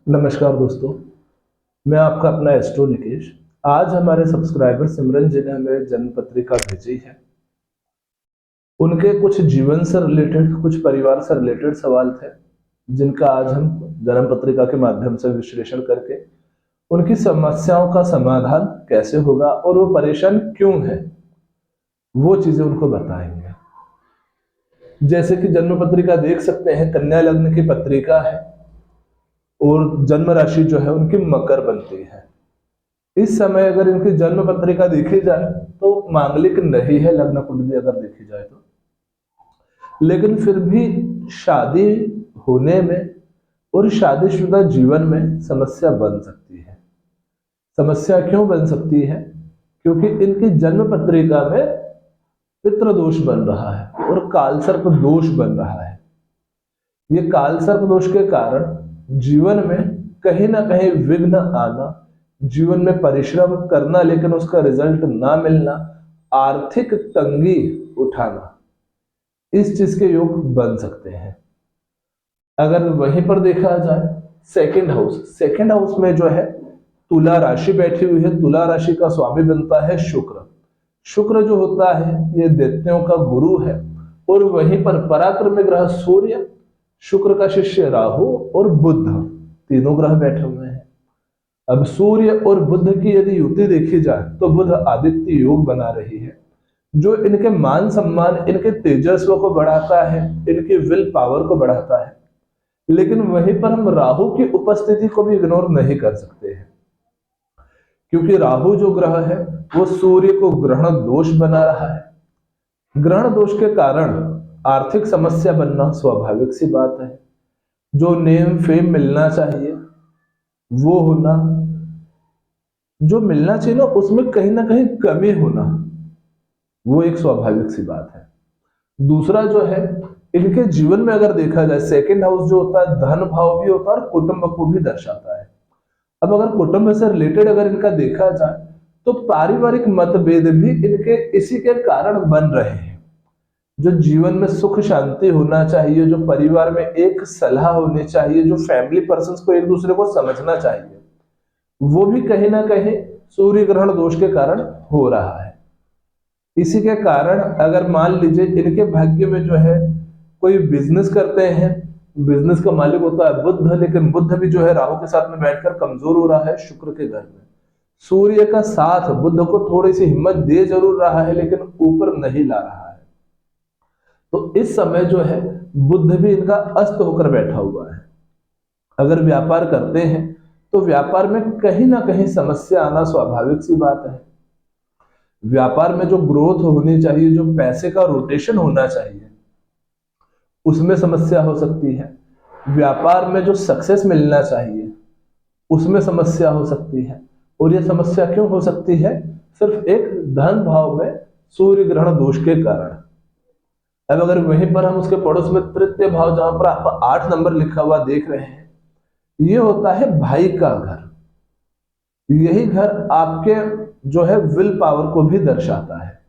नमस्कार दोस्तों, मैं आपका अपना एस्ट्रो निकेश। आज हमारे सब्सक्राइबर सिमरन जी ने हमें जन्म पत्रिका भेजी है। उनके कुछ जीवन से रिलेटेड, कुछ परिवार से रिलेटेड सवाल थे, जिनका आज हम जन्म पत्रिका के माध्यम से विश्लेषण करके उनकी समस्याओं का समाधान कैसे होगा और वो परेशान क्यों है, वो चीजें उनको बताएंगे। जैसे कि जन्म पत्रिका देख सकते हैं, कन्या लग्न की पत्रिका है और जन्म राशि जो है उनकी मकर बनती है। इस समय अगर इनकी जन्म पत्रिका देखी जाए तो मांगलिक नहीं है, लग्न कुंडली अगर देखी जाए तो, लेकिन फिर भी शादी होने में और शादीशुदा जीवन में समस्या बन सकती है। समस्या क्यों बन सकती है? क्योंकि इनकी जन्म पत्रिका में पितृ दोष बन रहा है और कालसर्प दोष बन रहा है। ये कालसर्प दोष के कारण जीवन में कहीं ना कहीं विघ्न आना, जीवन में परिश्रम करना लेकिन उसका रिजल्ट ना मिलना, आर्थिक तंगी उठाना, इस चीज के योग बन सकते हैं। अगर वहीं पर देखा जाए सेकंड हाउस में जो है तुला राशि बैठी हुई है। तुला राशि का स्वामी बनता है शुक्र। शुक्र जो होता है ये दैत्यों का गुरु है। और वहीं पर पराक्रमी ग्रह सूर्य, शुक्र का शिष्य राहु और बुध, तीनों ग्रह बैठे हुए हैं। अब सूर्य और बुध की यदि युति देखी जाए तो बुध आदित्य योग बना रही है, जो इनके मान सम्मान, इनके तेजस्व को बढ़ाता है, इनकी विल पावर को बढ़ाता है। लेकिन वहीं पर हम राहु की उपस्थिति को भी इग्नोर नहीं कर सकते हैं, क्योंकि राहु जो ग्रह है वो सूर्य को ग्रहण दोष बना रहा है। ग्रहण दोष के कारण आर्थिक समस्या बनना स्वाभाविक सी बात है। जो नेम फेम मिलना चाहिए वो होना, जो मिलना चाहिए ना उसमें कहीं ना कहीं कमी होना, वो एक स्वाभाविक सी बात है। दूसरा जो है, इनके जीवन में अगर देखा जाए सेकंड हाउस जो होता है धन भाव भी होता है और कुटुंब को भी दर्शाता है। अब अगर कुटुंब से रिलेटेड अगर इनका देखा जाए तो पारिवारिक मतभेद भी इनके इसी के कारण बन रहे हैं। जो जीवन में सुख शांति होना चाहिए, जो परिवार में एक सलाह होनी चाहिए, जो फैमिली पर्सन्स को एक दूसरे को समझना चाहिए, वो भी कहीं ना कहीं सूर्य ग्रहण दोष के कारण हो रहा है। इसी के कारण अगर मान लीजिए इनके भाग्य में जो है कोई बिजनेस करते हैं, बिजनेस का मालिक होता है बुध, लेकिन बुध भी जो है राहु के साथ में बैठकर कमजोर हो रहा है शुक्र के घर में। सूर्य का साथ बुध को थोड़ी सी हिम्मत दे जरूर रहा है लेकिन ऊपर नहीं ला रहा है। तो इस समय जो है बुध भी इनका अस्त होकर बैठा हुआ है। अगर व्यापार करते हैं तो व्यापार में कहीं ना कहीं समस्या आना स्वाभाविक सी बात है। व्यापार में जो ग्रोथ होनी चाहिए, जो पैसे का रोटेशन होना चाहिए, उसमें समस्या हो सकती है। व्यापार में जो सक्सेस मिलना चाहिए उसमें समस्या हो सकती है। और यह समस्या क्यों हो सकती है? सिर्फ एक धन भाव में सूर्य ग्रहण दोष के कारण। अब अगर वहीं पर हम उसके पड़ोस में तृतीय भाव, जहां पर आप 8 नंबर लिखा हुआ देख रहे हैं, ये होता है भाई का घर। यही घर आपके जो है विल पावर को भी दर्शाता है।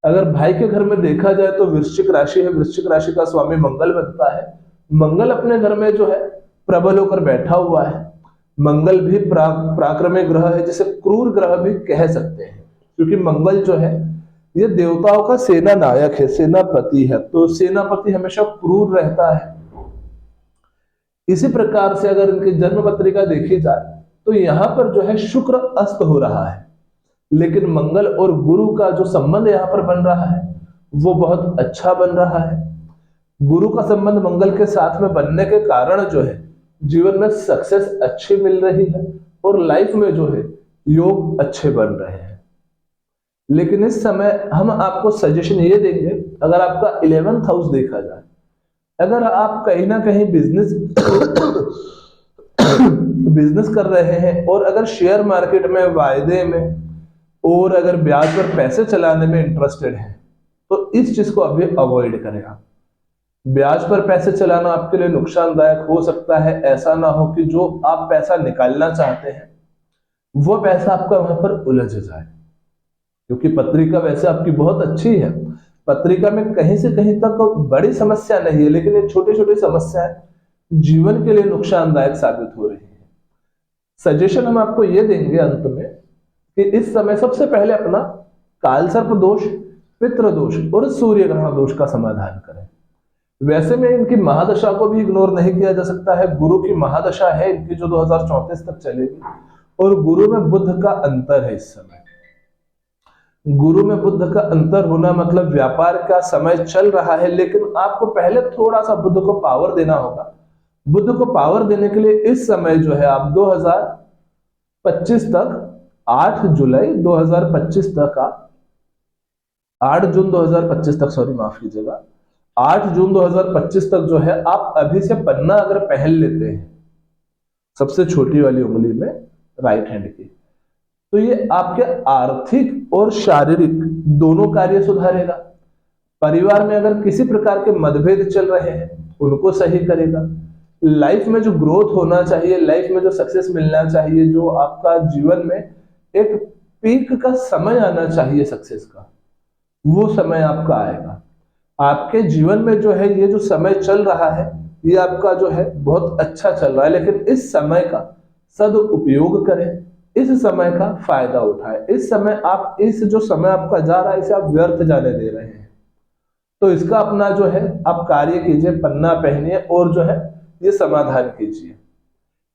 अगर भाई के घर में देखा जाए तो वृश्चिक राशि है, वृश्चिक राशि का स्वामी मंगल बनता है। मंगल अपने घर में जो है प्रबल होकर बैठा हुआ है। मंगल भी पराक्रमी ग्रह है, जिसे क्रूर ग्रह भी कह सकते हैं, क्योंकि मंगल जो है ये देवताओं का सेना नायक है, सेनापति है। तो सेनापति हमेशा क्रूर रहता है। इसी प्रकार से अगर इनकी जन्म पत्रिका देखी जाए तो यहां पर जो है शुक्र अस्त हो रहा है, लेकिन मंगल और गुरु का जो संबंध यहां पर बन रहा है वो बहुत अच्छा बन रहा है। गुरु का संबंध मंगल के साथ में बनने के कारण जो है जीवन में सक्सेस अच्छी मिल रही है और लाइफ में जो है योग अच्छे बन रहे हैं। लेकिन इस समय हम आपको सजेशन ये देंगे, अगर आपका 11th हाउस देखा जाए, अगर आप कहीं ना कहीं बिजनेस बिजनेस कर रहे हैं और अगर शेयर मार्केट में, वायदे में और अगर ब्याज पर पैसे चलाने में इंटरेस्टेड हैं तो इस चीज को अभी अवॉइड करें। आप ब्याज पर पैसे चलाना आपके लिए नुकसानदायक हो सकता है। ऐसा ना हो कि जो आप पैसा निकालना चाहते हैं वो पैसा आपका वहां पर उलझ जाए, क्योंकि पत्रिका वैसे आपकी बहुत अच्छी है। पत्रिका में कहीं से कहीं तक बड़ी समस्या नहीं है, लेकिन ये छोटी छोटी समस्याएं जीवन के लिए नुकसानदायक साबित हो रही है। सजेशन हम आपको ये देंगे अंत में कि इस समय सबसे पहले अपना कालसर्प दोष, पितृ दोष और सूर्य ग्रहण दोष का समाधान करें। वैसे में इनकी महादशा को भी इग्नोर नहीं किया जा सकता है। गुरु की महादशा है इनकी जो 2034 तक चलेगी, और गुरु में बुध का अंतर है। इस समय गुरु में बुध का अंतर होना मतलब व्यापार का समय चल रहा है, लेकिन आपको पहले थोड़ा सा बुध को पावर देना होगा। बुध को पावर देने के लिए इस समय जो है आप 2025 तक 8 जुलाई 2025 तक 8 जून 2025 तक, सॉरी माफ कीजिएगा, 8 जून 2025 तक जो है आप अभी से पन्ना अगर पहन लेते हैं सबसे छोटी वाली उंगली में राइट हैंड की, तो ये आपके आर्थिक और शारीरिक दोनों कार्य सुधारेगा। परिवार में अगर किसी प्रकार के मतभेद चल रहे हैं उनको सही करेगा। लाइफ में जो ग्रोथ होना चाहिए, लाइफ में जो सक्सेस मिलना चाहिए, जो आपका जीवन में एक पीक का समय आना चाहिए सक्सेस का, वो समय आपका आएगा। आपके जीवन में जो है ये जो समय चल रहा है ये आपका जो है बहुत अच्छा चल रहा है, लेकिन इस समय का सदुपयोग करें, इस समय का फायदा उठाएं। इस समय आप इस जो समय आपका जा रहा है इसे आप व्यर्थ जाने दे रहे हैं, तो इसका अपना जो है आप कार्य कीजिए, पन्ना पहनिए और जो है ये समाधान कीजिए।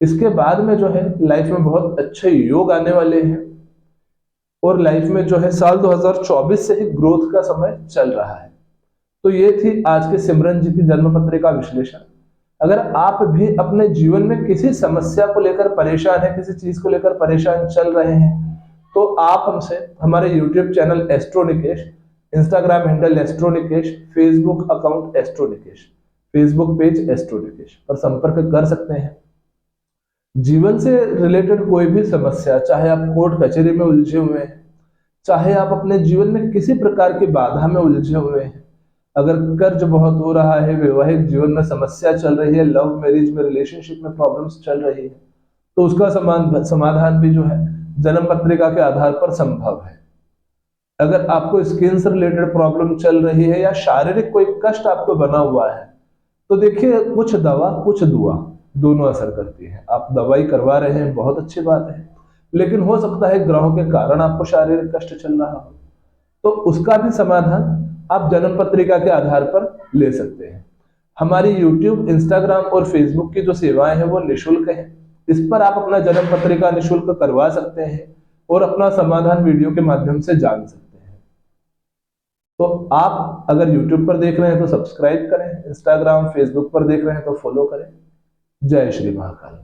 इसके बाद में जो है लाइफ में बहुत अच्छे योग आने वाले हैं, और लाइफ में जो है साल 2024 से ही ग्रोथ का समय चल रहा है। तो ये थी आज के सिमरन जी की जन्म पत्रिका विश्लेषण। अगर आप भी अपने जीवन में किसी समस्या को लेकर परेशान है, किसी चीज को लेकर परेशान चल रहे हैं, तो आप हमसे हमारे YouTube channel astro Nikesh, Instagram handle astro Nikesh, Facebook account astro Nikesh, Facebook page astro Nikesh पर संपर्क कर सकते हैं। जीवन से रिलेटेड कोई भी समस्या, चाहे आप कोर्ट कचहरी में उलझे हुए हैं, चाहे आप अपने जीवन में किसी प्रकार की बाधा में उलझे हुए हैं, अगर कर्ज बहुत हो रहा है, वैवाहिक जीवन में समस्या चल रही है, लव मैरिज में, रिलेशनशिप में प्रॉब्लम्स चल रही है, तो उसका समाधान भी जो है जन्म पत्रिका के आधार पर संभव है। अगर आपको स्किन से रिलेटेड प्रॉब्लम चल रही है या शारीरिक कोई कष्ट आपको बना हुआ है, तो देखिए कुछ दवा कुछ दुआ दोनों असर करती है। आप दवाई करवा रहे हैं, बहुत अच्छी बात है, लेकिन हो सकता है ग्रहों के कारण आपको शारीरिक कष्ट चल रहा हो, तो उसका भी समाधान आप जन्म पत्रिका के आधार पर ले सकते हैं। हमारी YouTube, इंस्टाग्राम और फेसबुक की जो सेवाएं हैं वो निःशुल्क है। इस पर आप अपना जन्म पत्रिका निःशुल्क करवा सकते हैं और अपना समाधान वीडियो के माध्यम से जान सकते हैं। तो आप अगर YouTube पर देख रहे हैं तो सब्सक्राइब करें, इंस्टाग्राम फेसबुक पर देख रहे हैं तो फॉलो करें। जय श्री महाकाल।